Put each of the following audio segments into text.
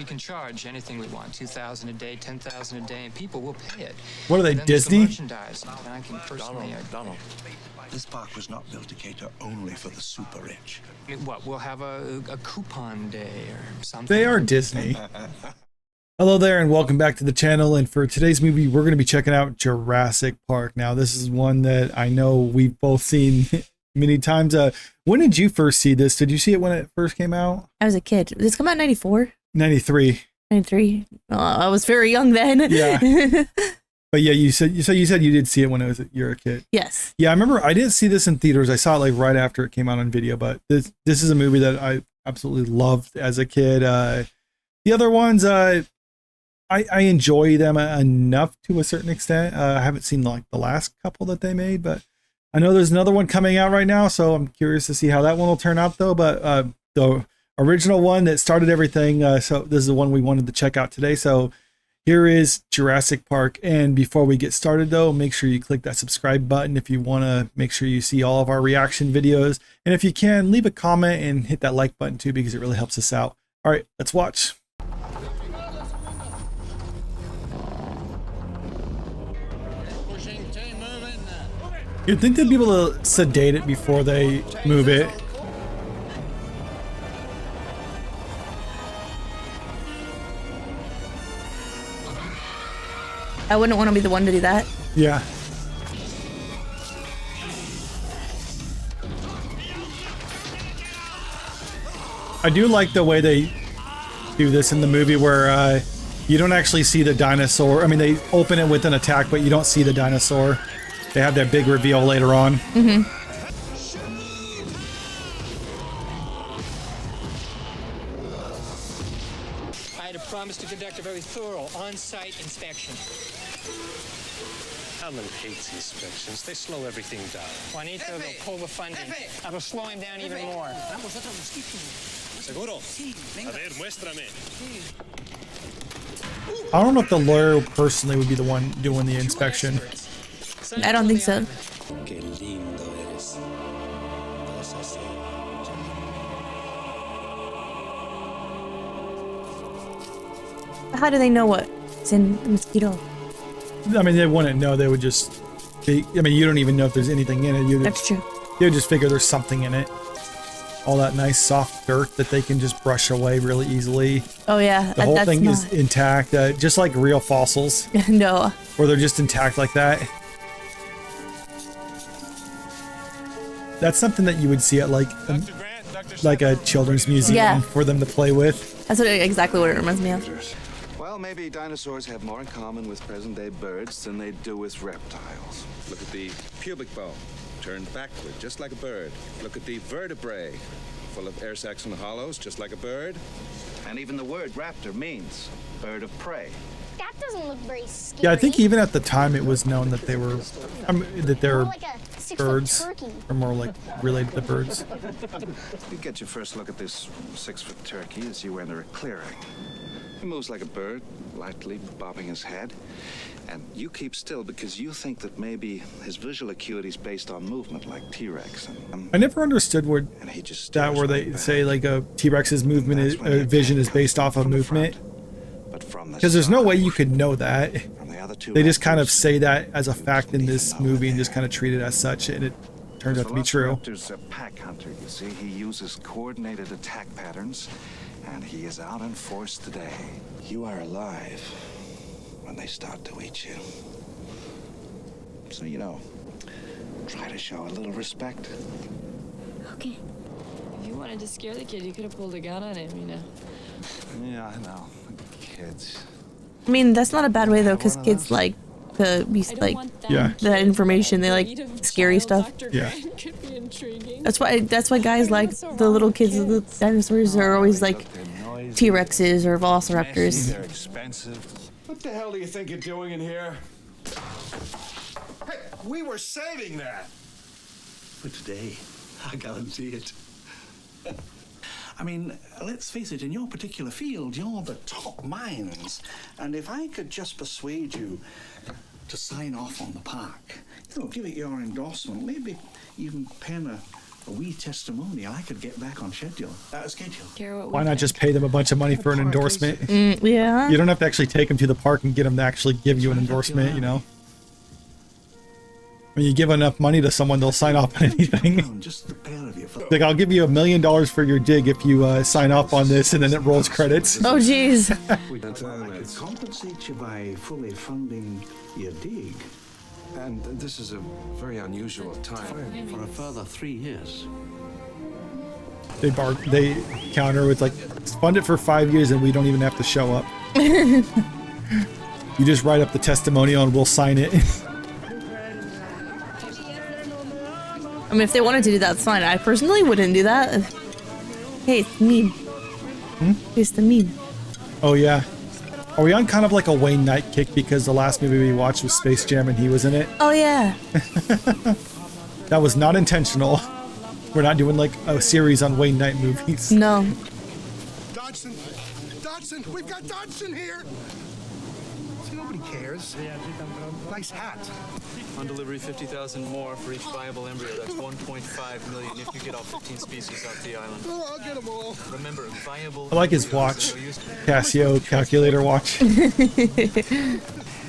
we can charge anything we want, $2,000 a day, $10,000 a day, and people will pay it. What are they, Then there's the Disney? merchandise, and I can personally... Donald, this park was not built to cater only for the super rich. I mean, what, we'll have a coupon day or something? They are Disney. Hello there and welcome back to the channel, and for today's movie we're going to be checking out Jurassic Park. Now this is one that I know we've both seen many times. When did you first see this? Did you see it when it first came out? I was a kid. Did this come out in 94? 93. 93? Oh, I was very young then. Yeah. But yeah, you said you did see it when you're a kid. Yes. Yeah, I remember I didn't see this in theaters. I saw it like right after it came out on video, but this is a movie that I absolutely loved as a kid. The other ones I enjoy them enough to a certain extent. I haven't seen like the last couple that they made, but I know there's another one coming out right now, so I'm curious to see how that one will turn out though. But the original one that started everything, so this is the one we wanted to check out today. So here is Jurassic Park. And before we get started though, make sure you click that subscribe button if you want to make sure you see all of our reaction videos. And if you can, leave a comment and hit that like button too, because it really helps us out. All right, let's watch. You'd think they'd be able to sedate it before they move it. I wouldn't want to be the one to do that. Yeah. I do like the way they do this in the movie where you don't actually see the dinosaur. I mean, they open it with an attack, but you don't see the dinosaur. They have that big reveal later on. Mm-hmm. I had promised to conduct a very thorough on-site inspection. Alan hates inspections. They slow everything down. Juanito will pull the funding. I will slow him down even more. Seguro. A ver, muéstrame. I don't know if the lawyer personally would be the one doing the inspection. I don't think so. How do they know what's in the mosquito? I mean, they wouldn't know. They would just be, I mean, you don't even know if there's anything in it. That's true. You would just figure there's something in it. All that nice soft dirt that they can just brush away really easily. Oh yeah, the whole thing is intact, just like real fossils. No. Where they're just intact like that. That's something that you would see at like a children's museum for them to play with. That's exactly what it reminds me of. Well, maybe dinosaurs have more in common with present-day birds than they do with reptiles. Look at the pubic bone, turned backward, just like a bird. Look at the vertebrae, full of air sacs and hollows, just like a bird. And even the word raptor means bird of prey. That doesn't look very scary. Yeah, I think even at the time it was known that they were, that they're More like a 6-foot birds, turkey. or more like related to birds. You get your first look at this 6-foot turkey as you enter a clearing. He moves like a bird, lightly bobbing his head. And you keep still because you think that maybe his visual acuity is based on movement like T-Rex. I never understood where they say like a T-Rex's movement is, vision is based off of movement. Because there's no way you could know that. They just kind of say that as a fact in this movie and just kind of treat it as such, and it turns out to be true. Velociraptor's a pack hunter, you see. He uses coordinated attack patterns, and he is out in force today. You are alive when they start to eat you. So, you know, try to show a little respect. Okay. If you wanted to scare the kid, you could have pulled a gun on him, you know. Yeah, I know. Kids. I mean, that's not a bad way though, because kids like to be like that information. They like scary stuff. Yeah. That's why guys like the little kids of the dinosaurs are always like T-Rexes or Velociraptors. They're expensive. What the hell do you think you're doing in here? Hey, we were saving that. For today, I guarantee it. I mean, let's face it, in your particular field, you're the top minds. And if I could just persuade you to sign off on the park, you know, give it your endorsement, maybe even pen a a wee testimonial, I could get back on schedule. Care what we Why not think. just pay them a bunch of money for an endorsement? Yeah. You don't have to actually take them to the park and get them to actually give you an endorsement, you know? When you give enough money to someone, they'll sign off on anything. Just the pair of you. Like, I'll give you $1 million for your dig if you sign off on this, and then it rolls credits. Oh, jeez. I could compensate you by fully funding your dig And this is a very unusual time. for a further 3 years. They counter with like, fund it for 5 years and we don't even have to show up. You just write up the testimonial and we'll sign it. I mean, if they wanted to do that, it's fine. I personally wouldn't do that. Hey, it's mean. It's the meme. Oh yeah. Are we on kind of like a Wayne Knight kick because the last movie we watched was Space Jam and he was in it? Oh, yeah. That was not intentional. We're not doing like a series on Wayne Knight movies. No. Dodson! Dodson! We've got Dodson here! See, nobody cares. Nice hat. On delivery, 50,000 more for each viable embryo. That's 1.5 million if you get all 15 species off the island. Oh, I'll get them all. Remember, viable. I like his watch. Casio calculator watch.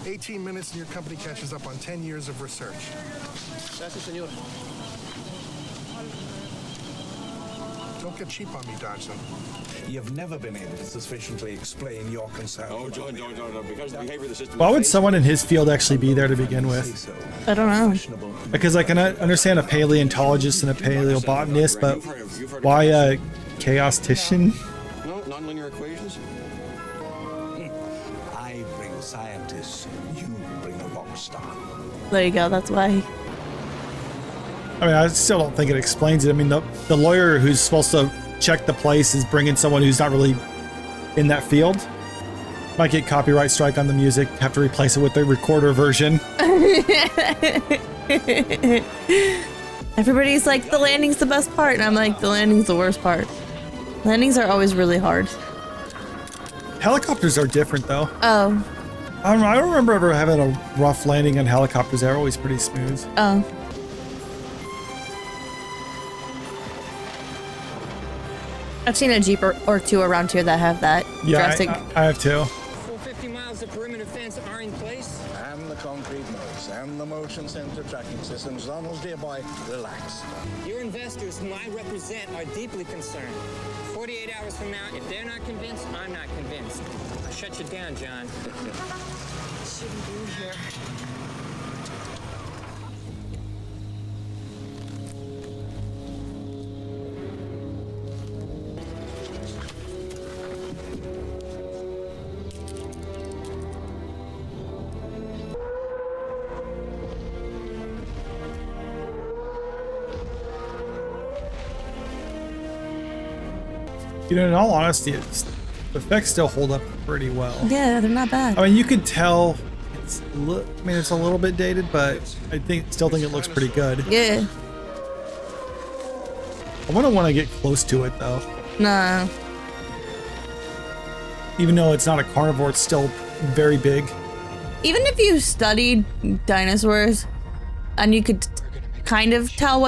18 minutes and your company catches up on 10 years of research. Don't get cheap on me, Dodson. You've never been able to sufficiently explain your concern. Oh, John, because the behavior of the system. Why would someone in his field actually be there to begin with? I don't know. Because I can understand a paleontologist and a paleobotanist, but why a chaostician? No, nonlinear equations. I bring scientists, you bring a rock star. There you go. That's why. I mean, I still don't think it explains it. I mean, the lawyer who's supposed to check the place is bringing someone who's not really in that field. Might get copyright strike on the music, have to replace it with the recorder version. Everybody's like, the landing's the best part. And I'm like, the landing's the worst part. Landings are always really hard. Helicopters are different, though. Oh. I don't remember ever having a rough landing on helicopters. They're always pretty smooth. Oh. I've seen a Jeep or two around here that have that. Yeah, Jurassic. I have too. Full 50 miles of perimeter fence are in place. And the concrete nodes and the motion sensor tracking systems. Donald's, dear boy, relax. Your investors, whom I represent, are deeply concerned. 48 hours from now, if they're not convinced, I'm not convinced. I'll shut you down, John. Shouldn't be here. You know, in all honesty, the effects still hold up pretty well. Yeah, they're not bad. I mean, you could tell it's it's a little bit dated, but I still think it looks pretty good. Yeah. I wouldn't want to get close to it though. Nah. Even though it's not a carnivore, it's still very big. Even if you studied dinosaurs and you could kind of tell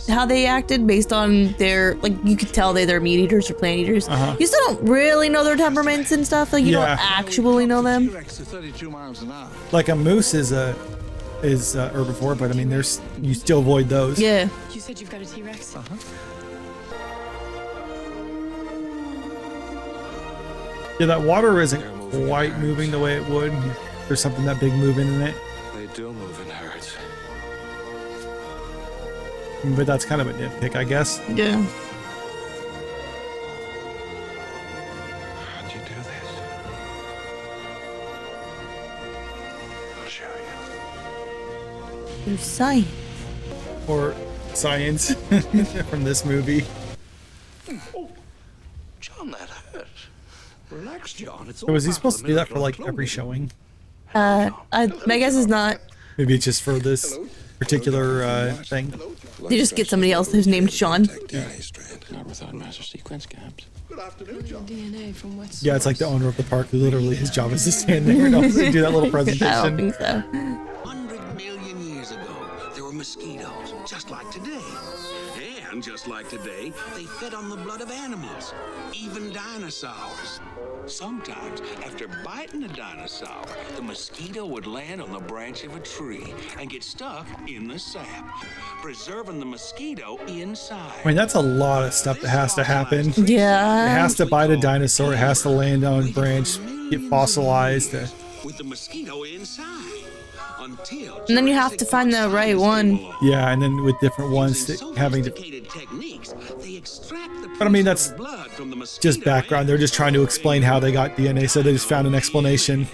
how they acted based on their, like, you could tell they're meat eaters or plant eaters. You still don't really know their temperaments and stuff. Like, you don't actually know them. T-Rex is 32 miles an hour. Like a moose is herbivore, but I mean, you still avoid those. Yeah. You said you've got a T-Rex? Yeah, that water isn't quite moving the way it would. There's something that big moving in it. They do move in herds. But that's kind of a nitpick, I guess. Yeah. How'd you do this? I'll show you. Your science. Or science from this movie. John, that hurt. Relax, John. It's So was he supposed to do that for like every showing? My guess is not. Maybe it's just for this particular thing. They just get somebody else who's named Sean. DNA strand. Not without master sequence gaps. Good afternoon, John. DNA from West. Yeah, it's like the owner of the park who literally his job is to stand there and also do that little I don't presentation. think so. 100 million years ago, there were mosquitoes, just like today. And just like today, they fed on the blood of animals, even dinosaurs. Sometimes, after biting a dinosaur, the mosquito would land on the branch of a tree and get stuck in the sap, preserving the mosquito inside. I mean, that's a lot of stuff that has to happen. Yeah. It has to bite a dinosaur. It has to land on a branch, get fossilized. With the mosquito inside. Until And then you have to find the right one. Yeah, and then with different ones having to. But I mean, that's just background. They're just trying to explain how they got DNA, so they just found an explanation.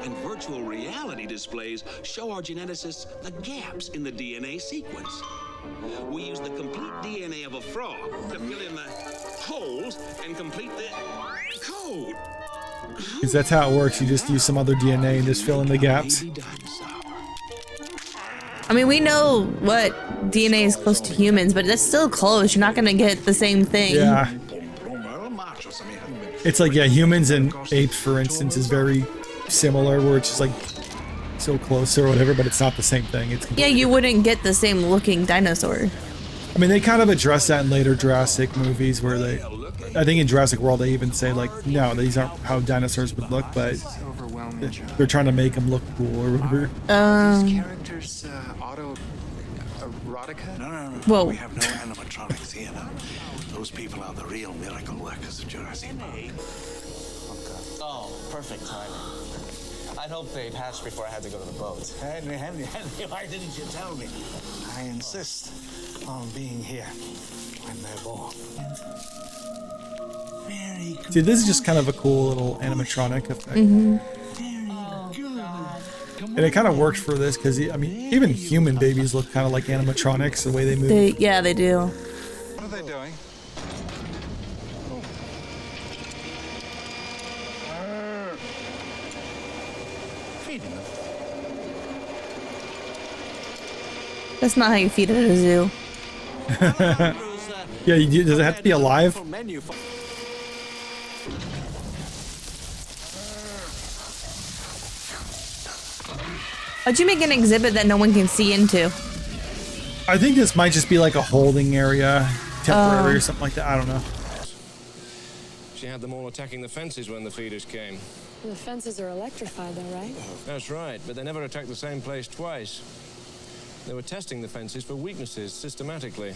And virtual reality displays show our geneticists the gaps in the DNA sequence. We use the complete DNA of a frog to fill in the holes and complete the code. Because that's how it works. You just use some other DNA and just fill in the gaps. I mean, we know what DNA is close to humans, but that's still close. You're not gonna get the same thing. Yeah. It's like, yeah, humans and apes, for instance, is very similar, where it's just like so close or whatever, but it's not the same thing. It's Yeah, you wouldn't get the same looking dinosaur. I mean, they kind of address that in later Jurassic movies, where they, I think in Jurassic World, they even say like, no, these aren't how dinosaurs would look, but they're trying to make them look cool or whatever. These characters auto-erotica? No. Whoa. We have no animatronics here. No. Those people are the real miracle workers of Jurassic Park. Oh, perfect timing. I'd hoped they'd hatch before I had to go to the boat. Henry, why didn't you tell me? I insist on being here when they're born. Very good. See, this is just kind of a cool little animatronic effect. And it kind of works for this because, I mean, even human babies look kind of like animatronics, the way they move. Yeah, they do. What are they doing? Feeding them. That's not how you feed it at a zoo. Yeah, you do, does it have to be alive? How'd you make an exhibit that no one can see into? I think this might just be like a holding area, temporary or something like that. I don't know. She had them all attacking the fences when the feeders came. The fences are electrified, though, right? That's right, but they never attacked the same place twice. They were testing the fences for weaknesses systematically.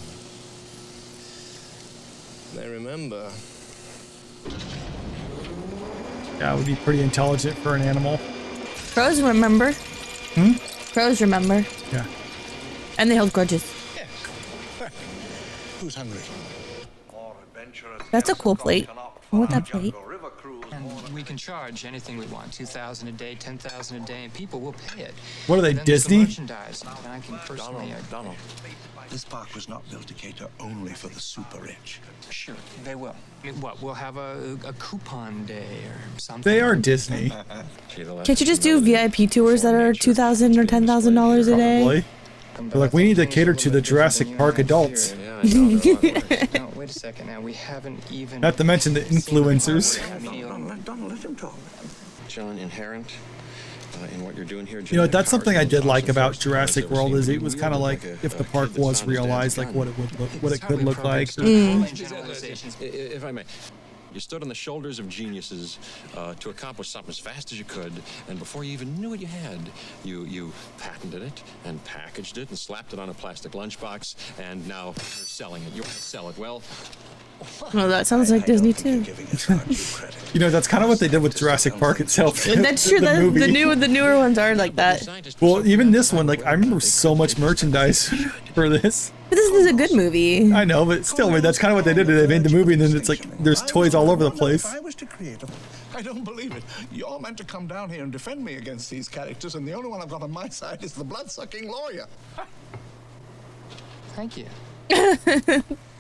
They remember. Yeah, it would be pretty intelligent for an animal. Crows remember. Crows remember. Yeah. And they hold grudges. Who's hungry? That's a cool plate. I want that plate. And we can charge anything we want, $2,000 a day, $10,000 a day, and people will pay it. What are they, Then there's the Disney? merchandise, and I can personally... Donald. This park was not built to cater only for the super rich. Sure, they will. I mean, what, we'll have a coupon day or something? They are Disney. Can't you just do VIP tours that are $2,000 or $10,000 a day? Probably. They're like, we need to cater to the Jurassic Park adults. No, wait a second now. We haven't even... Not to mention the influencers. Donald, let him talk. John, inherent in what you're doing here. You know, that's something I did like about Jurassic World, is it was kind of like if the park was realized, like what it would look, what it could look like. If I may. You stood on the shoulders of geniuses to accomplish something as fast as you could, and before you even knew what you had, you patented it and packaged it and slapped it on a plastic lunchbox, and now you're selling it. You want to sell it. Well, Well, that sounds like Disney too. You know, that's kind of what they did with Jurassic Park itself. That's true. The newer ones are like that. Well, even this one, like I remember so much merchandise for this. But this is a good movie. I know, but still, that's kind of what they did. They made the movie, and then it's like there's toys all over the place. If I was to create them, I don't believe it. You're meant to come down here and defend me against these characters, and the only one I've got on my side is the blood-sucking lawyer. Thank you.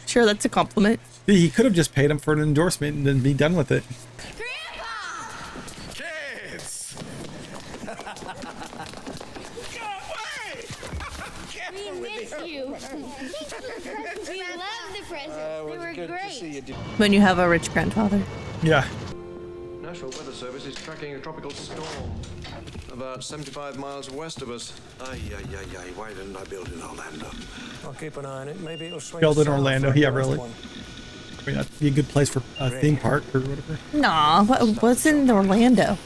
Sure, that's a compliment. He could have just paid him for an endorsement and then be done with it. Kids! We miss you. We love the presents. They were great. When you have a rich grandfather. Yeah. National Weather Service is tracking a tropical storm about 75 miles west of us. Why didn't I build in Orlando? I'll keep an eye on it. Maybe it'll swing. Sheldon, south Orlando. like Yeah, the last really. one. I mean, that'd be a good place for a theme park or whatever. Nah, what's in Orlando?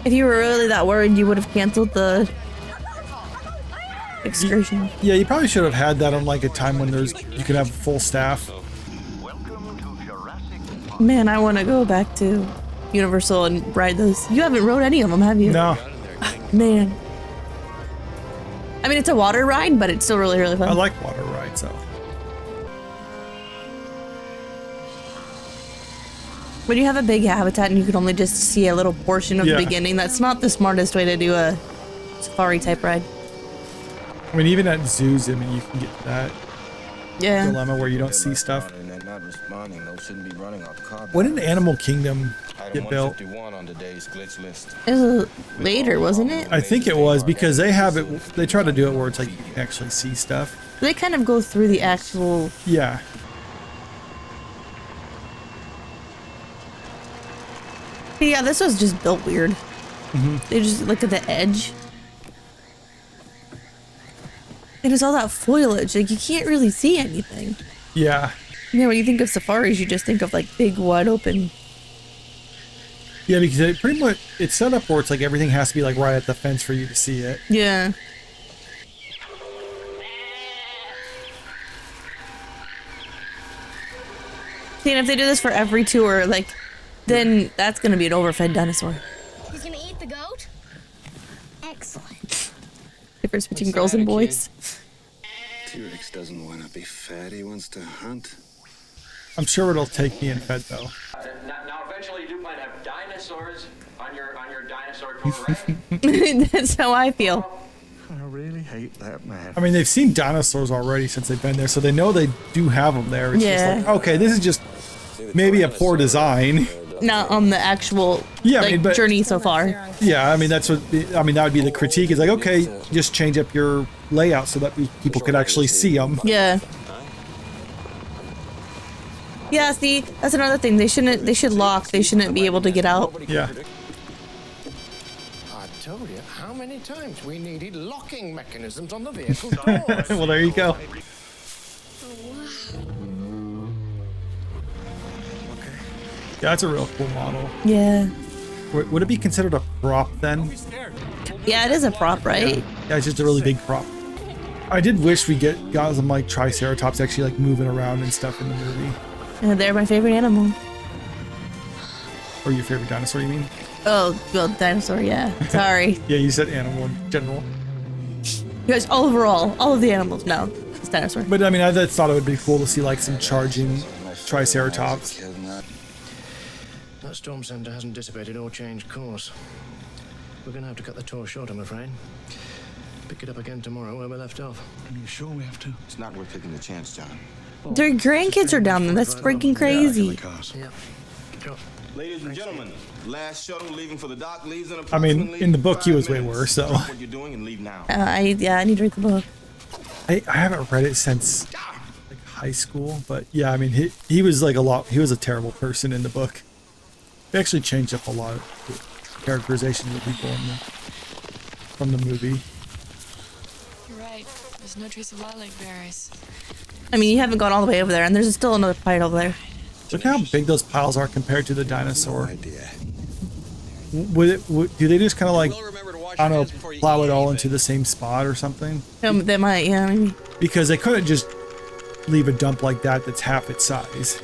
If you were really that worried, you would have canceled the excursion. Yeah, you probably should have had that on like a time when you could have full staff. Man, I want to go back to Universal and ride those. You haven't rode any of them, have you? No. Man. I mean, it's a water ride, but it's still really, really fun. I like water rides, so. When you have a big habitat and you can only just see a little portion of the beginning, that's not the smartest way to do a safari type ride. I mean, even at zoos, I mean, you can get that dilemma where you don't see stuff. When did Animal Kingdom get built? It was later, wasn't it? I think it was because they have it. They try to do it where it's like you can actually see stuff. They kind of go through the actual. Yeah. Yeah, this was just built weird. They just look at the edge. And it's all that foliage, like you can't really see anything. Yeah. Yeah, when you think of safaris, you just think of like big, wide open. Yeah, because it pretty much it's set up where it's like everything has to be like right at the fence for you to see it. Yeah. See, and if they do this for every tour, like, then that's gonna be an overfed dinosaur. He's gonna eat the goat? Excellent. Difference between girls and boys. T-Rex doesn't want to be fat. He wants to hunt. I'm sure it'll take being fed though. Now, eventually, you do plan to have dinosaurs on your dinosaur tour, right? That's how I feel. I really hate that man. I mean, they've seen dinosaurs already since they've been there, so they know they do have them there. It's just like, okay, this is just maybe a poor design. Not on the actual journey so far. Yeah, I mean that's what I mean. That would be the critique. Is like, okay, just change up your layout so that people could actually see them. Yeah. Yeah. See, that's another thing. They should lock. They shouldn't be able to get out. Yeah. I told you how many times we needed locking mechanisms on the vehicle doors. Well, there you go. Yeah, that's a real cool model. Yeah. Would it be considered a prop then? Yeah, it is a prop, right? Yeah, it's just a really big prop. I did wish we got some like Triceratops actually like moving around and stuff in the movie. And they're my favorite animal. Or your favorite dinosaur, you mean? Oh, well, dinosaur, yeah. Sorry. Yeah, you said animal in general. You guys, overall, all of the animals. No, it's dinosaur. But I mean, I just thought it would be cool to see like some charging Triceratops. That storm center hasn't dissipated or changed course. We're gonna have to cut the tour short, I'm afraid. Pick it up again tomorrow where we left off. Are you sure we have to? It's not worth taking the chance, John. Their grandkids are down there. That's freaking crazy. Yeah. Sure. Ladies and gentlemen, last shuttle leaving for the dock leaves in I mean, in the book he was way worse, so. What you're doing and leave now. I need to read the book. I haven't read it since like high school, but yeah, I mean he was like he was a terrible person in the book. They actually changed up a lot of the characterization of the people from the movie. You're right. There's no trace of lilac berries. I mean, you haven't gone all the way over there, and there's still another pile over there. Look how big those piles are compared to the dinosaur. Do they just kind of like, I don't know, plow it all into the same spot or something? They might, yeah, maybe. Because they couldn't just leave a dump like that that's half its size.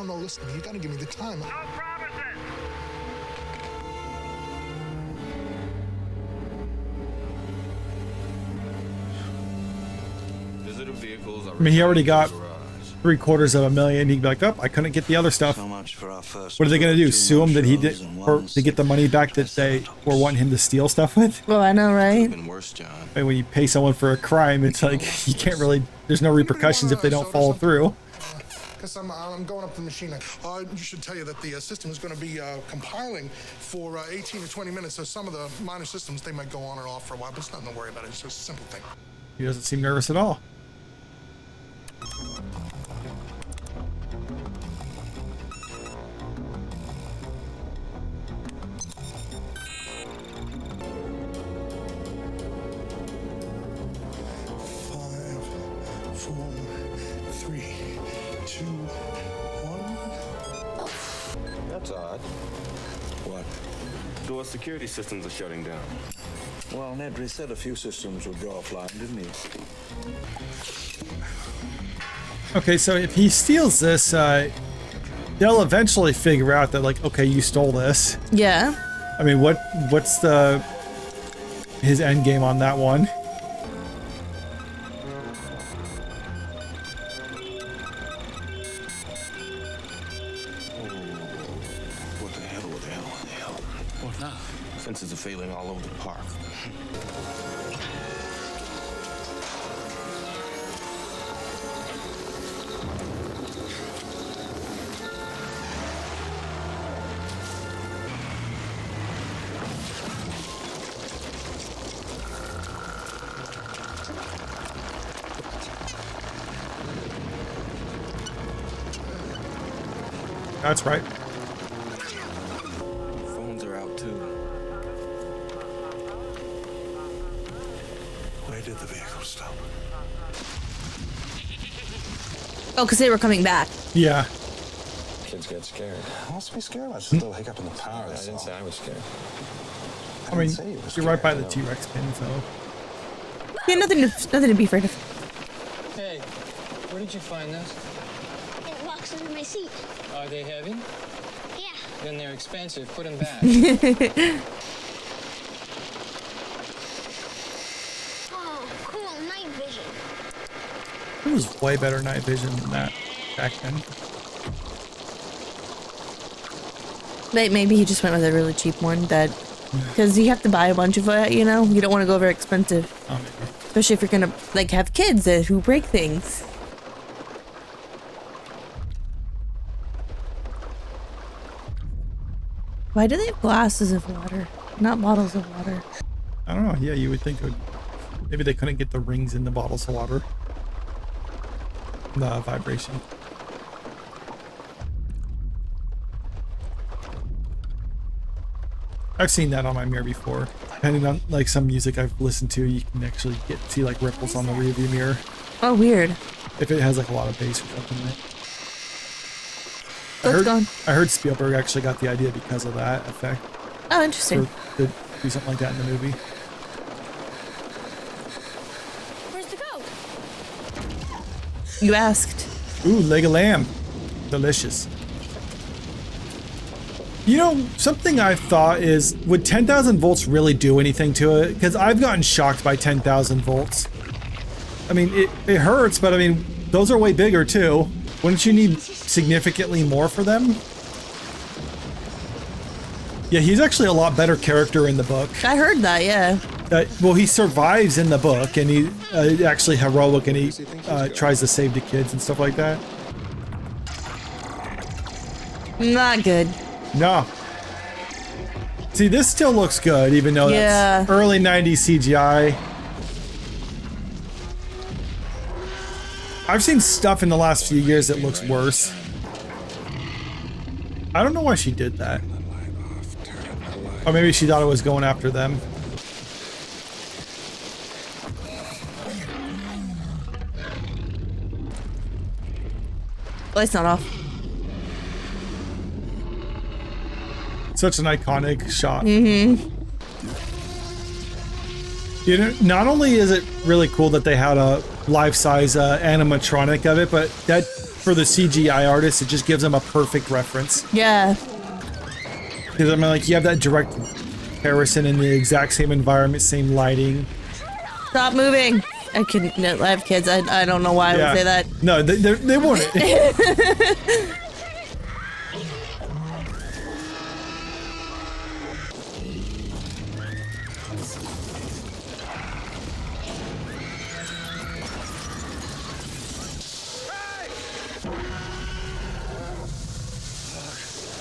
No, listen, you gotta give me the time. No promises! I mean, he already got $750,000. He'd be like, oh, I couldn't get the other stuff. So much for our first. What are they gonna do? Sue him that he did, or to get the money back that they were wanting him to steal stuff with? Well, I know, right? Been worse, John. And when you pay someone for a crime, it's like you can't really. There's no repercussions if they don't follow through. Yes, I'm going up the machine. You should tell you that the system is going to be compiling for 18 to 20 minutes. So some of the minor systems, they might go on and off for a while, but it's nothing to worry about. It's just a simple thing. He doesn't seem nervous at all. That's odd. What? Door security systems are shutting down. Well, Nedry said a few systems would go offline, didn't he? Okay, so if he steals this, they'll eventually figure out that, like, okay, you stole this. Yeah. I mean, what's his end game on that one? Sensors are failing all over the park. That's right. Phones are out too. Where did the vehicle stop? Oh, because they were coming back. Yeah. Kids get scared. What's to be scared about? Just a little hiccup in the power. I didn't say I was scared. I mean, you're right by the T-Rex pin, so. Yeah, nothing to be afraid of. Hey, where did you find those? In a box under my seat. Are they heavy? Yeah. Then they're expensive. Put them back. Oh, cool night vision. It was way better night vision than that back then. Maybe he just went with a really cheap one that, because you have to buy a bunch of it, you know? You don't want to go very expensive. Oh, maybe. Especially if you're gonna, like, have kids who break things. Why do they have glasses of water, not bottles of water? I don't know. Yeah, you would think it would. Maybe they couldn't get the rings in the bottles of water. The vibration. I've seen that on my mirror before. Depending on like some music I've listened to, you can actually see like ripples on the rearview mirror. Oh, weird. If it has like a lot of bass or something in it. I heard Spielberg actually got the idea because of that effect. Oh, interesting. To do something like that in the movie. Where's the goat? You asked. Ooh, leg of lamb. Delicious. You know, something I've thought is, would 10,000 volts really do anything to it? Because I've gotten shocked by 10,000 volts. I mean, it hurts, but I mean, those are way bigger too. Wouldn't you need significantly more for them? Yeah, he's actually a lot better character in the book. I heard that, yeah. Well, he survives in the book, and he's actually heroic, and he tries to save the kids and stuff like that. Not good. No. See, this still looks good, even though that's early 90s CGI. I've seen stuff in the last few years that looks worse. I don't know why she did that. Or maybe she thought it was going after them. Light's not off. Such an iconic shot. Mm-hmm. You know, not only is it really cool that they had a life-size animatronic of it, but that for the CGI artists, it just gives them a perfect reference. Yeah. Because I mean, like, you have that direct comparison in the exact same environment, same lighting. Stop moving. I couldn't. No, I have kids. I don't know why I would say that. No, they won't.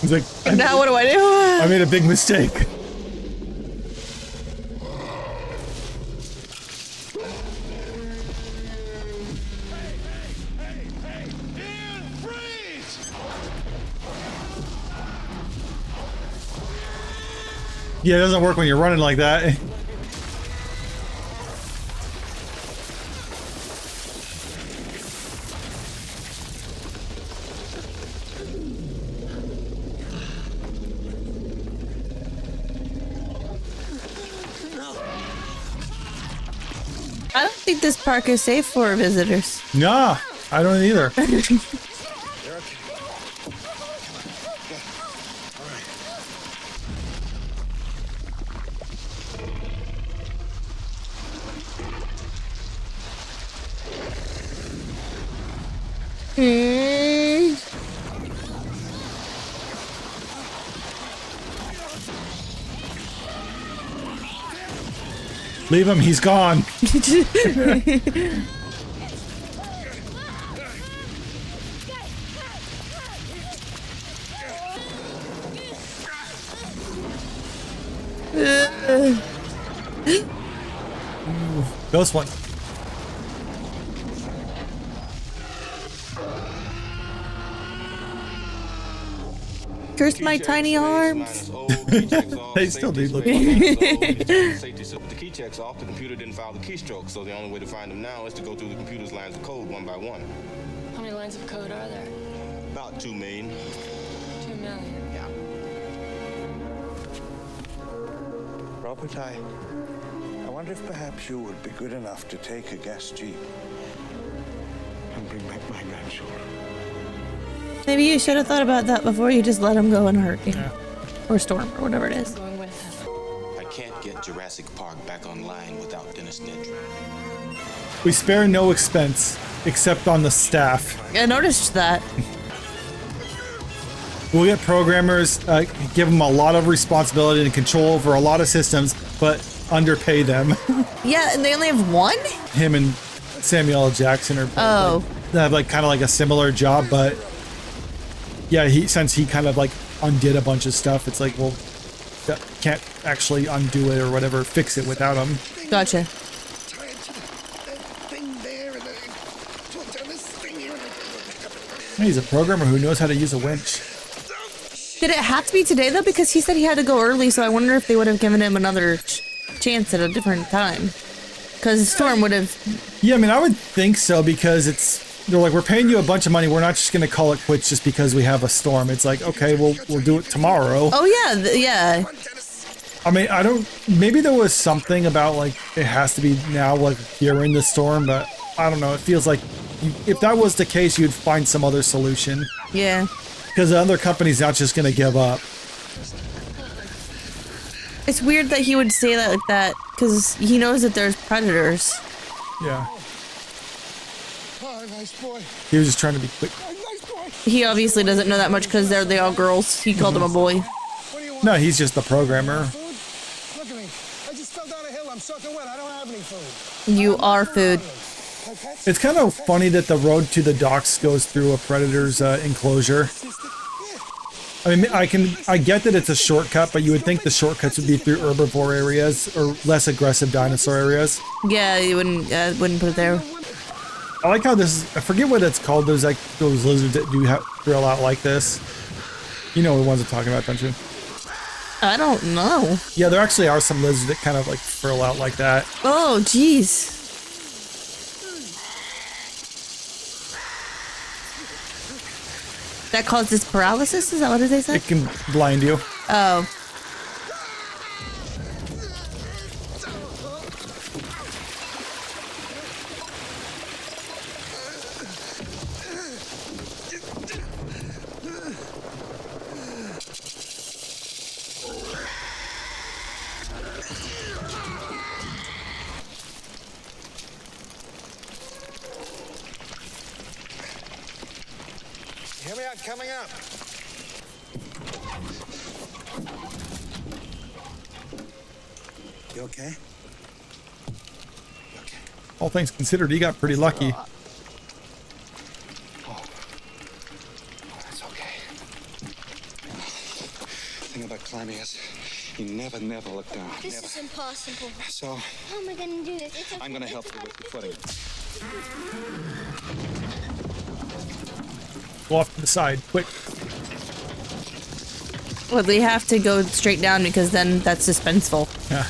He's like, now what do I do? I made a big mistake. Yeah, it doesn't work when you're running like that. I don't think this park is safe for visitors. Nah, I don't either. Leave him, he's gone. Ghost one. Curse my tiny arms. They still do look. The key checks off, the computer didn't file the keystroke, so the only way to find them now is to go through the computer's lines of code one by one. How many lines of code are there? About 2 million. 2 million. Yeah. Robert, I wonder if perhaps you would be good enough to take a guest jeep and bring back my grandchildren. Maybe you should have thought about that before you just let him go in a hurricane. Yeah. Or storm, or whatever it is. Going with him. I can't get Jurassic Park back online without Dennis Nedry. We spare no expense, except on the staff. I noticed that. We'll get programmers, give them a lot of responsibility and control over a lot of systems, but underpay them. Yeah, and they only have one? Him and Samuel L. Jackson are Oh. they have like kind of like a similar job, but yeah, since he kind of like undid a bunch of stuff, it's like, well, can't actually undo it or whatever, fix it without him. Gotcha. He's a programmer who knows how to use a winch. Did it have to be today though? Because he said he had to go early, so I wonder if they would have given him another chance at a different time. Because Storm would have. Yeah, I mean, I would think so, because they're like, we're paying you a bunch of money. We're not just gonna call it quits just because we have a storm. It's like, okay, we'll do it tomorrow. Oh yeah, yeah. I mean, maybe there was something about like it has to be now, like during the storm, but I don't know. It feels like if that was the case, you'd find some other solution. Yeah. Because the other company's not just gonna give up. It's weird that he would say that like that, because he knows that there's predators. Yeah. Oh, nice boy. He was just trying to be quick. He obviously doesn't know that much because they all girls. He called him a boy. No, he's just the programmer. Look at me. I just fell down a hill. I'm soaking wet. I don't have any food. You are food. It's kind of funny that the road to the docks goes through a predator's enclosure. I mean, I get that it's a shortcut, but you would think the shortcuts would be through herbivore areas or less aggressive dinosaur areas. Yeah, you wouldn't put it there. I like how this is, I forget what it's called. There's like those lizards that do drill out like this. You know the ones I'm talking about, don't you? I don't know. Yeah, there actually are some lizards that kind of like frill out like that. Oh, jeez. That causes paralysis? Is that what they said? It can blind you. Oh. Hear me out, coming up. You okay? All things considered, he got pretty lucky. That's okay. about climbing is you never look down. This Never. is impossible. So, How am I gonna do this? It's okay. I'm going to help you with your footing. Go off to the side, quick. Well, they have to go straight down because then that's suspenseful. Yeah.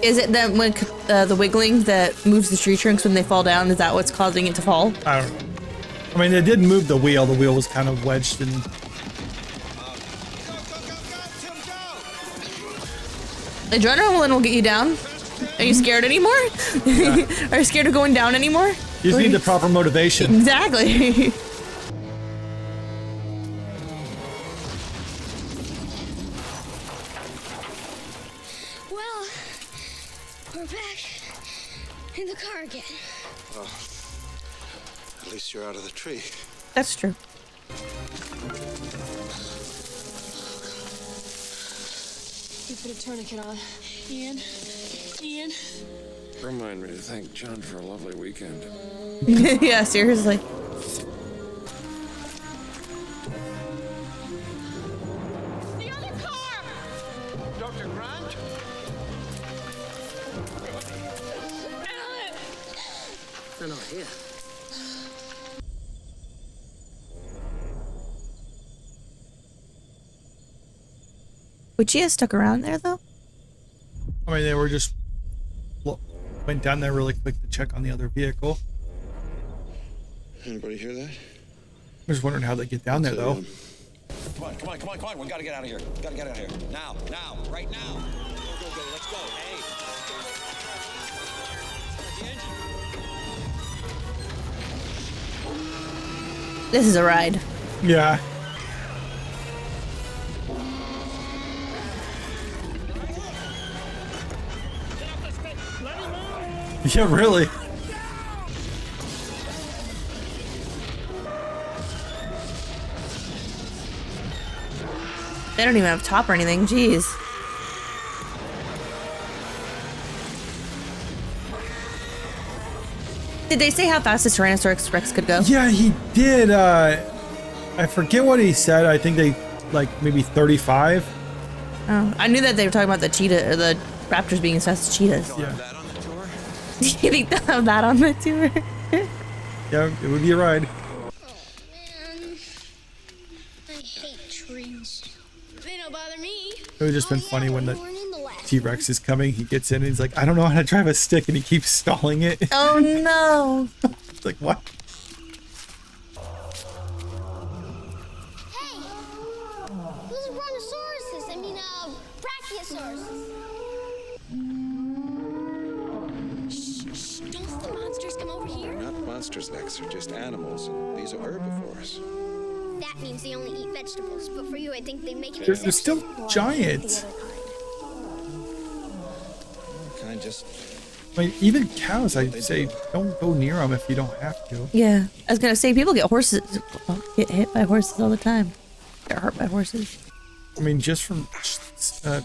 Is it that when the wiggling that moves the tree trunks when they fall down? Is that what's causing it to fall? I don't know. I mean, it did move the wheel. The wheel was kind of wedged in. Adrenaline will get you down. Are you scared anymore? Yeah. Are you scared of going down anymore? You just need the proper motivation. Exactly. Well, we're back in the car again. Well, at least you're out of the tree. That's true. You put a tourniquet on. Ian? Ian? Remind me to thank John for a lovely weekend. Yeah, seriously. The other car! Dr. Grant? They're not here. Would she have stuck around there though? I mean, they were just went down there really quick to check on the other vehicle. Anybody hear that? I'm just wondering how they get down there though. Come on, come on, come on, come on. We gotta get out of here. Gotta get out of here. Now, now, right now. Go, go, go. Let's go. Hey. Start the engine. This is a ride. Yeah. Yeah, really. They don't even have top or anything. Jeez. Did they say how fast the Tyrannosaurus Rex could go? Yeah, he did. I forget what he said. I think they like maybe 35. Oh, I knew that they were talking about the cheetah or the raptors being as fast as cheetahs. Yeah. Do you think they'll have that on the tour? Yeah, it would be a ride. Man, I hate trees. They don't bother me. It would have just been funny when the T-Rex is coming. He gets in and he's like, I don't know how to drive a stick, and he keeps stalling it. Oh no. It's like, what? Hey, those are brontosauruses. I mean, brachiosauruses. Shh, don't the monsters come over here? They're not monsters, Lex. They're just animals, and these are herbivores. That means they only eat vegetables, but for you, I think they make an They're exception. still giant. Kind just. I mean, even cows, I say, don't go near them if you don't have to. Yeah, I was gonna say people get get hit by horses all the time. Get hurt by horses. I mean, just from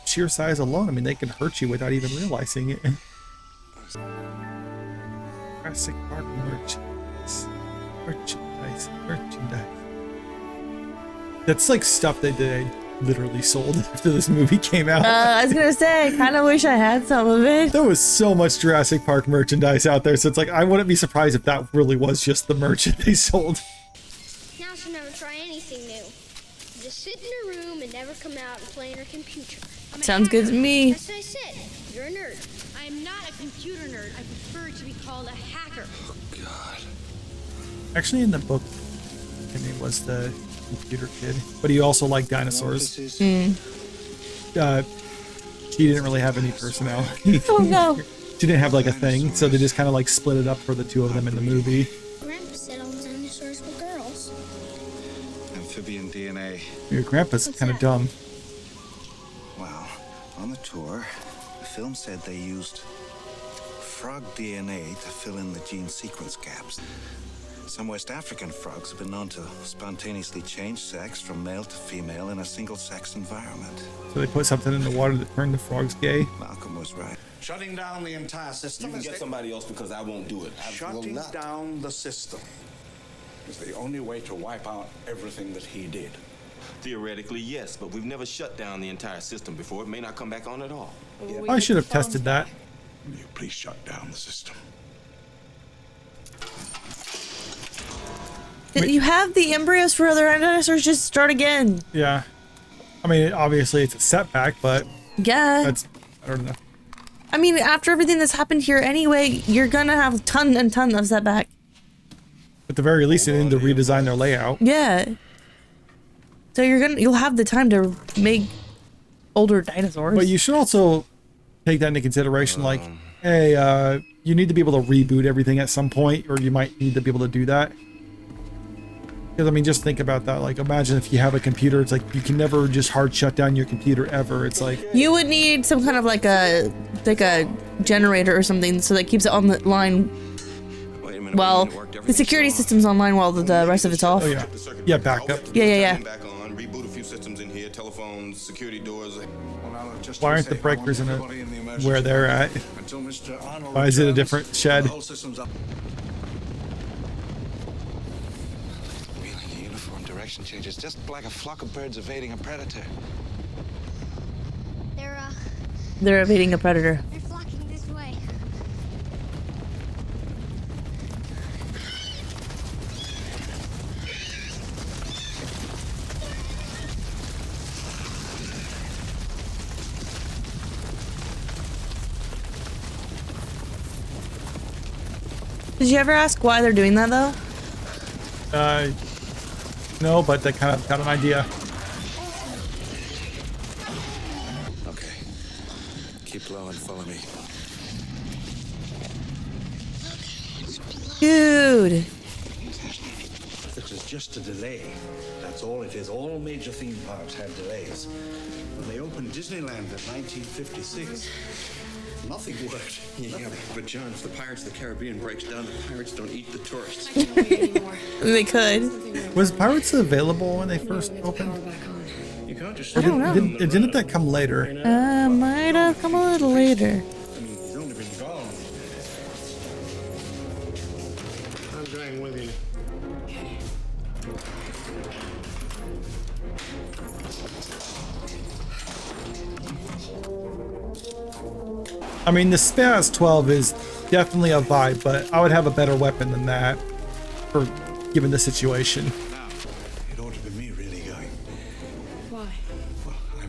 sheer size alone, I mean, they can hurt you without even realizing it. Jurassic Park merchandise. That's like stuff that they literally sold after this movie came out. I was gonna say, I kind of wish I had some of it. There was so much Jurassic Park merchandise out there, so it's like I wouldn't be surprised if that really was just the merch that they sold. Now she'll never try anything new. Just sit in her room and never come out and play on her computer. I'm a Sounds good to hacker. me. That's what I said. You're a nerd. I'm not a computer nerd. I prefer to be called a hacker. Actually, in the book, he was the computer kid, but he also liked dinosaurs. She didn't really have any personality. Oh no. She didn't have like a thing, so they just kind of like split it up for the two of them in the movie. Grandpa said all dinosaurs were girls. Amphibian DNA. Your grandpa's kind of dumb. Well, on the tour, the film said they used frog DNA to fill in the gene sequence gaps. Some West African frogs have been known to spontaneously change sex from male to female in a single-sex environment. So they put something in the water that turned the frogs gay. Malcolm was right. Shutting down the entire system. You can get somebody else because I won't do it. I will Shutting not. down the system. is the only way to wipe out everything that he did. Theoretically, yes, but we've never shut down the entire system before. It may not come back on at all. I should have tested that. Will you please shut down the system? You have the embryos for other dinosaurs. Just start again. Yeah. I mean, obviously it's a setback, but yeah, that's, I don't know. I mean, after everything that's happened here anyway, you're gonna have ton and ton of setback. At the very least, they need to redesign their layout. Yeah. So you'll have the time to make older dinosaurs. But you should also take that into consideration, like, hey, you need to be able to reboot everything at some point, or you might need to be able to do that. Because, I mean, just think about that. Like, imagine if you have a computer, it's like you can never just hard shut down your computer ever. It's like... You would need some kind of like a generator or something so that keeps it on the line. Well, the security system's online while the rest of it's off. Oh, yeah. Yeah, backup. Yeah. Reboot a few systems in here, telephones, security doors. Why aren't the breakers in it where they're at? Why is it a different shed? Direction changes, just like a flock of birds evading a predator. They're evading a predator. They're flocking this way. Did you ever ask why they're doing that though? No, but they kind of got an idea. Okay. Keep low and follow me. Dude. This is just a delay. That's all it is. All major theme parks had delays. When they opened Disneyland in 1956, nothing worked. Yeah, but John, if the Pirates of the Caribbean breaks down, the pirates don't eat the tourists. They could. Was Pirates available when they first opened? You can't just... I don't know. Didn't that come later? Might have come a little later. He's only been gone. I'm going with you. I mean, the Spaz 12 is definitely a vibe, but I would have a better weapon than that for given the situation. Now, it ought to be me really going. Why?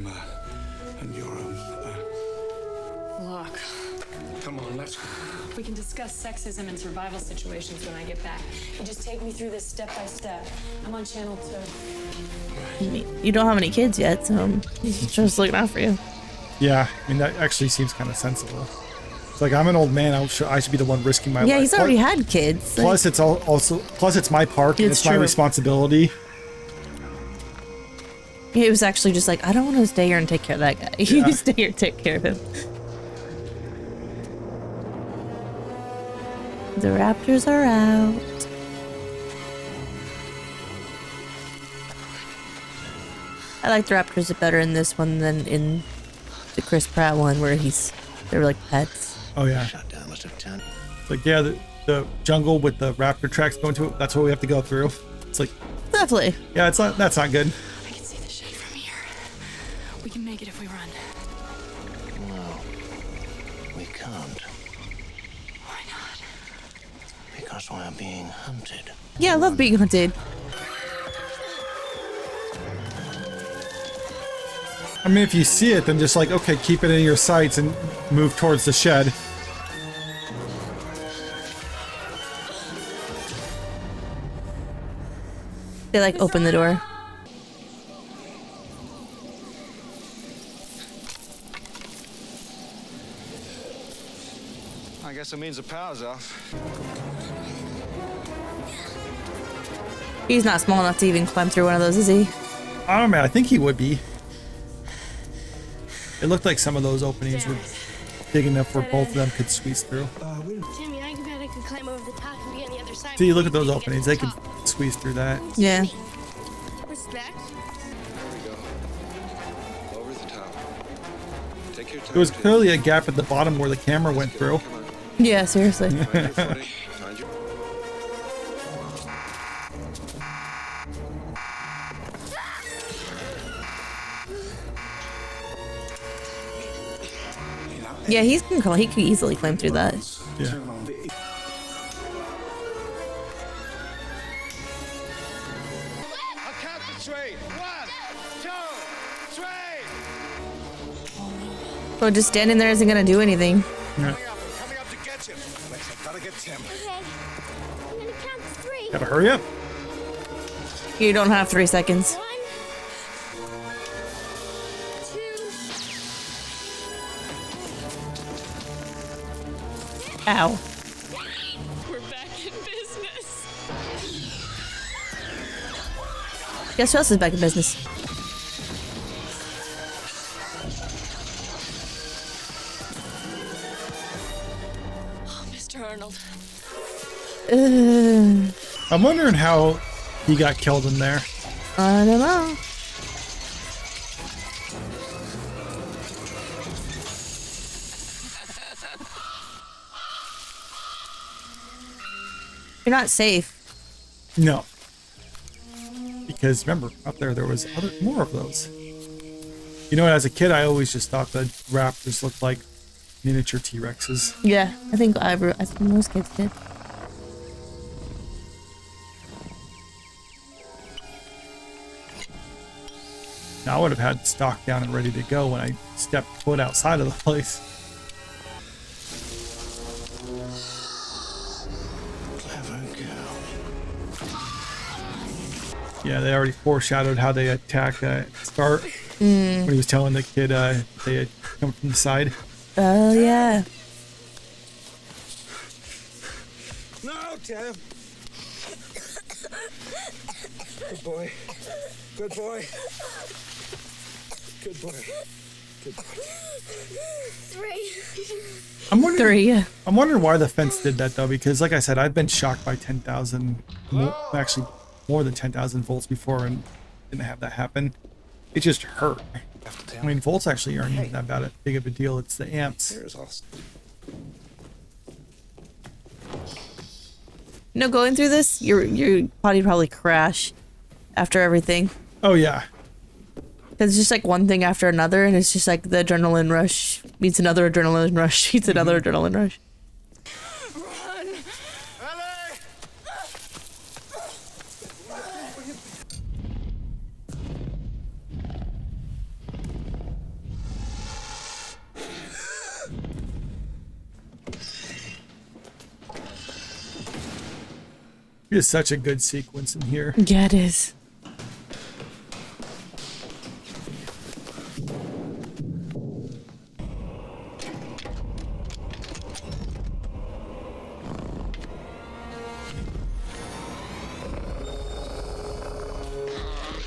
Well, and you're, Look, come on, let's go. we can discuss sexism and survival situations when I get back. You just take me through this step by step. I'm on channel 2. You don't have any kids yet, so he's just looking out for you. Yeah, I mean, that actually seems kind of sensible. It's like, I'm an old man, I should be the one risking my life. Yeah, he's already had kids. Plus, it's plus it's my park, and it's my responsibility. It was actually just like, I don't want to stay here and take care of that guy. Yeah. You stay here and take care of him. The raptors are out. I like the raptors better in this one than in the Chris Pratt one where they were like pets. Oh yeah. Shut down must have 10. Like, yeah, the jungle with the raptor tracks going to it, that's what we have to go through. It's like, definitely. Yeah, that's not good. I can see the shed from here. We can make it if we run. No, we can't. Why not? Because we're being hunted. Yeah, I love being hunted. I mean, if you see it, then just like, okay, keep it in your sights and move towards the shed. They like open the door. I guess it means the power's off. He's not small enough to even climb through one of those, is he? I don't know, I think he would be. It looked like some of those openings were big enough where both of them could squeeze through. Timmy, I bet I could climb over the top and be on the other side. See, look at those openings. They could squeeze through that. Yeah. Respect. Over the top. Take your time. There was clearly a gap at the bottom where the camera went through. Yeah, seriously. Yeah, he could easily climb through that. Yeah. I'll count the train. 1, 2, 3. Well, just standing there isn't gonna do anything. Yeah. Coming up to get you. Wait, I gotta get Tim. Okay. I'm gonna count to 3. Gotta hurry up. You don't have 3 seconds. 1, 2. Ow. We're back in business. Guess who else is back in business? Oh, Mr. Arnold. I'm wondering how he got killed in there. I don't know. You're not safe. No. Because remember, up there was more of those. You know, as a kid, I always just thought the raptors looked like miniature T-Rexes. Yeah, I think most kids did. Now, I would have had stock down and ready to go when I stepped foot outside of the place. Clever girl. Yeah, they already foreshadowed how they attack Start when he was telling the kid they had come from the side. Oh, yeah. No, Tim. Good boy. Good boy. Good boy. Good boy. 3. I'm wondering, 3, yeah. I'm wondering why the fence did that, though, because, like I said, I've been shocked by 10,000, actually more than 10,000 volts before and didn't have that happen. It just hurt. I mean, volts actually aren't that big of a deal. It's the amps. Here's Austin. You know, going through this, your body probably crash after everything. Oh, yeah. It's just like one thing after another, and it's just like the adrenaline rush meets another adrenaline rush meets another adrenaline rush. Run! It is such a good sequence in here. Yeah, it is.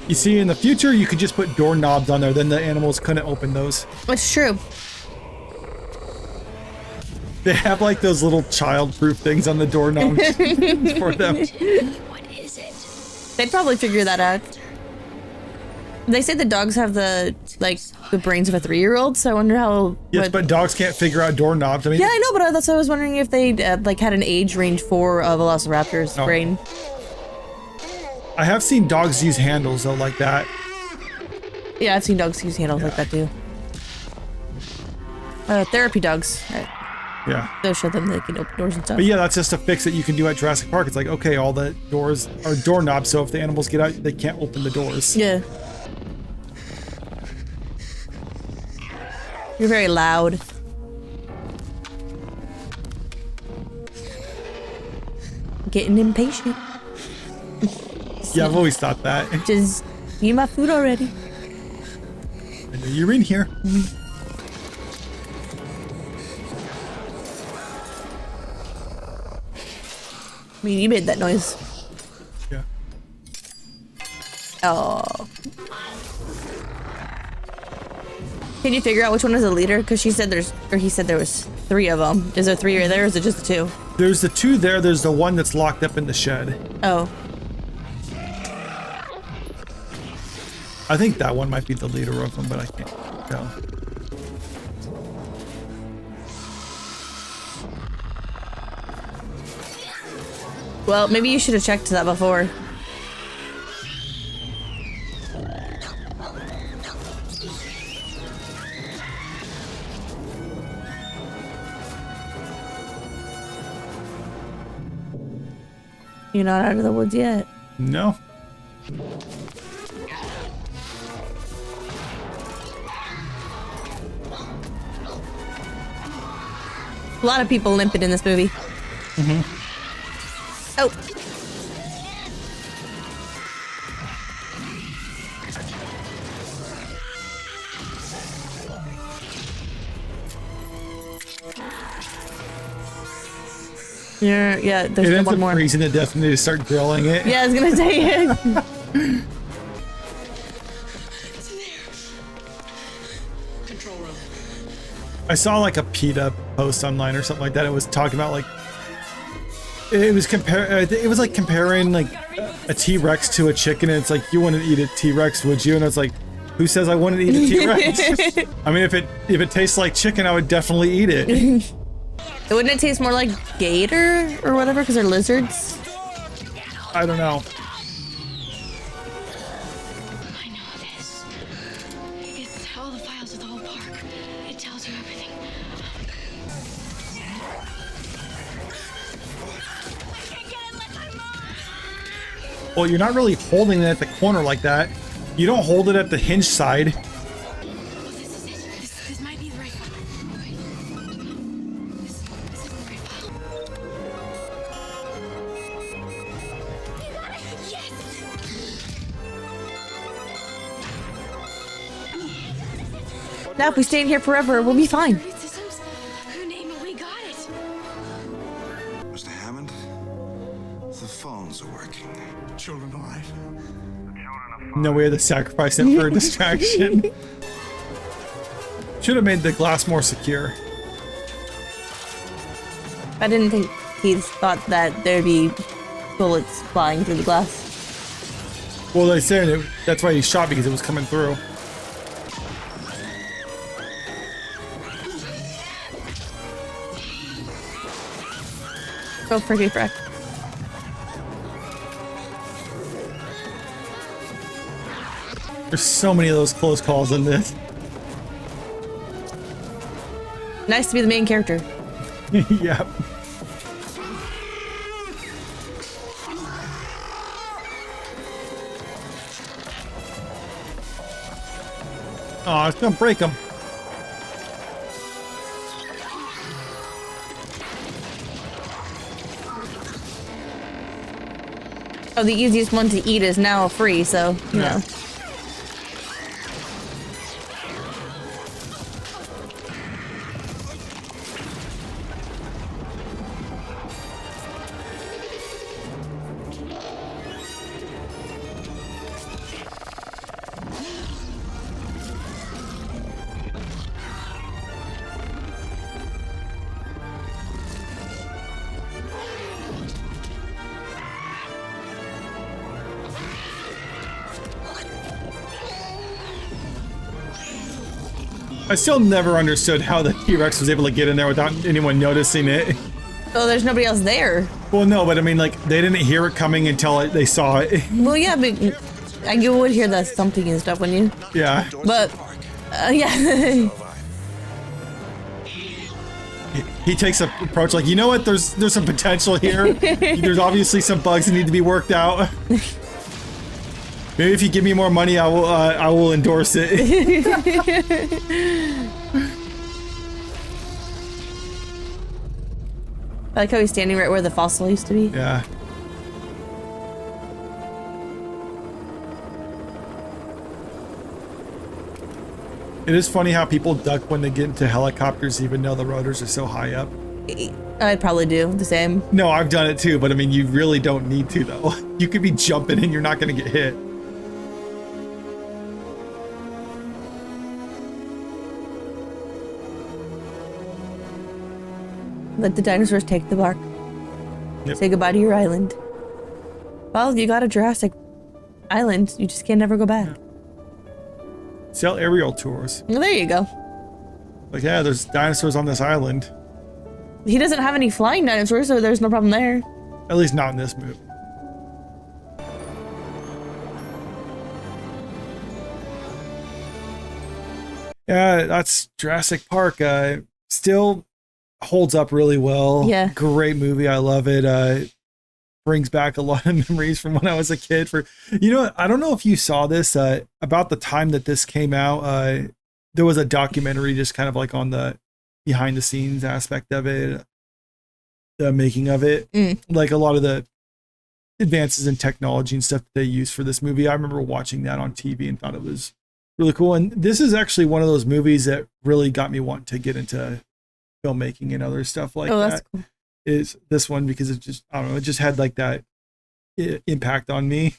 You see, in the future, you could just put doorknobs on there, then the animals couldn't open those. It's true. They have like those little child-proof things on the doorknob for them. What is it? They'd probably figure that out. They say the dogs have the brains of a 3-year-old, so I wonder how. Yes, but dogs can't figure out doorknobs. I mean, Yeah, I know, but that's why I was wondering if they had an age range for a Velociraptor's Oh. brain. I have seen dogs use handles though, like that. Yeah, I've seen dogs use handles like that too. Therapy dogs. Yeah. They'll show them they can open doors and stuff. But yeah, that's just a fix that you can do at Jurassic Park. It's like, okay, all the doors are doorknobs, so if the animals get out, they can't open the doors. Yeah. You're very loud. Getting impatient. Yeah, I've always thought that. Just eat my food already. I know you're in here. I mean, you made that noise. Yeah. Oh. Can you figure out which one is the leader? Because he said there was 3 of them. Is there 3 right there, or is it just the 2? There's the 2 there. There's the one that's locked up in the shed. Oh. I think that one might be the leader of them, but I can't tell. Well, maybe you should have checked that before. You're not out of the woods yet. No. A lot of people limping in this movie. Mm-hmm. Oh. Yeah, there's it ends one up more. freezing to death and they just start grilling it. Yeah, I was gonna say it. Control room. I saw like a PETA post online or something like that. It was talking about like it was like comparing like a T-Rex to a chicken. And it's like, you wouldn't eat a T-Rex, would you? And it's like, who says I wouldn't eat a T-Rex? I mean, if it tastes like chicken, I would definitely eat it. Wouldn't it taste more like gator or whatever because they're lizards? I don't know. I know this. It's all the files of the whole park. It tells you everything. Well, you're not really holding it at the corner like that. You don't hold it at the hinge side. This might be the right file. This is the right file. Yes! Now, if we stay in here forever, we'll be fine. Systems? Who named it? We got it. Mr. Hammond, the phones are working. Children alive? No way to sacrifice it for a distraction. Should have made the glass more secure. I didn't think he thought that there'd be bullets flying through the glass. Well, they said that's why he shot, because it was coming through. Oh, fricky frick. There's so many of those close calls in this. Nice to be the main character. Yep. Oh, it's gonna break him. Oh, the easiest one to eat is now free, so, you know. I still never understood how the T-Rex was able to get in there without anyone noticing it. Oh, there's nobody else there. Well, no, but I mean, like, they didn't hear it coming until they saw it. Well, yeah, but you would hear the thumping and stuff, wouldn't you? Yeah. But, yeah. He takes an approach like, you know what? There's some potential here. There's obviously some bugs that need to be worked out. Maybe if you give me more money, I will endorse it. I like how he's standing right where the fossil used to be. Yeah. It is funny how people duck when they get into helicopters, even though the rotors are so high up. I'd probably do the same. No, I've done it too, but I mean, you really don't need to, though. You could be jumping and you're not going to get hit. Let the dinosaurs take the bark. Yep. Say goodbye to your island. Well, you got a Jurassic island. You just can't never go back. Sell aerial tours. Well, there you go. Like, yeah, there's dinosaurs on this island. He doesn't have any flying dinosaurs, so there's no problem there. At least not in this movie. Yeah, that's Jurassic Park. Still holds up really well. Yeah. Great movie. I love it. brings back a lot of memories from when I was a kid. I don't know if you saw this, about the time that this came out, there was a documentary just kind of like on the behind the scenes aspect of it, the making of it, like a lot of the advances in technology and stuff that they use for this movie. I remember watching that on TV and thought it was really cool. And this is actually one of those movies that really got me wanting to get into filmmaking and other stuff like that. That's cool. Is this one, because it just, I don't know, it just had like that impact on me.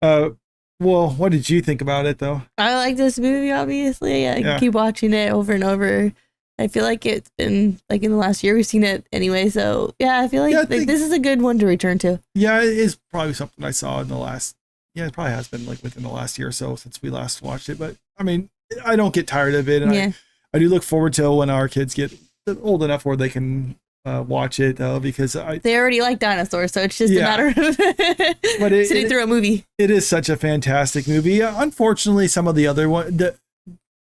Well, what did you think about it though? I like this movie, obviously. I can keep watching it over and over. I feel like it's been like in the last year we've seen it anyway. So yeah, I feel like, this is a good one to return to. Yeah, it is probably something I saw in the last, it probably has been like within the last year or so since we last watched it. But I mean, I don't get tired of it. And I do look forward to when our kids get old enough where they can watch it though, because they already like dinosaurs. So it's just a matter of sitting through a movie. It is such a fantastic movie. Unfortunately, some of the other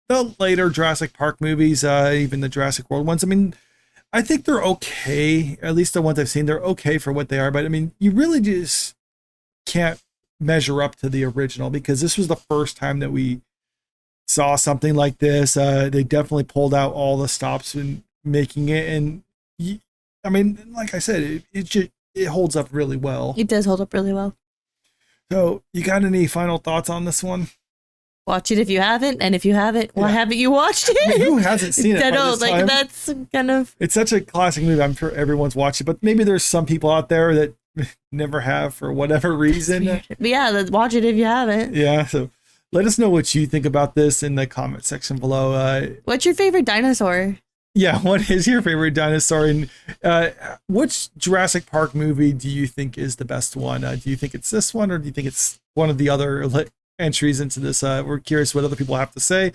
the later Jurassic Park movies, even the Jurassic World ones, I mean, I think they're okay. At least the ones I've seen, they're okay for what they are. But I mean, you really just can't measure up to the original, because this was the first time that we saw something like this. They definitely pulled out all the stops in making it. And I mean, like I said, it holds up really well. It does hold up really well. So you got any final thoughts on this one? Watch it if you haven't, and if you haven't, why haven't you watched it? I mean, who hasn't seen it? I know, like time? That's kind of. It's such a classic movie. I'm sure everyone's watched it, but maybe there's some people out there that never have for whatever reason. But yeah, watch it if you haven't. Yeah, so let us know what you think about this in the comment section below. What's your favorite dinosaur? Yeah, what is your favorite dinosaur? And which Jurassic Park movie do you think is the best one? Do you think it's this one, or do you think it's one of the other entries into this? We're curious what other people have to say.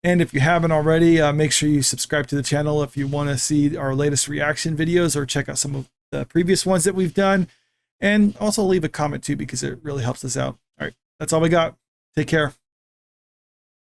And if you haven't already, make sure you subscribe to the channel if you want to see our latest reaction videos, or check out some of the previous ones that we've done. And also leave a comment too, because it really helps us out. All right, that's all we got. Take care.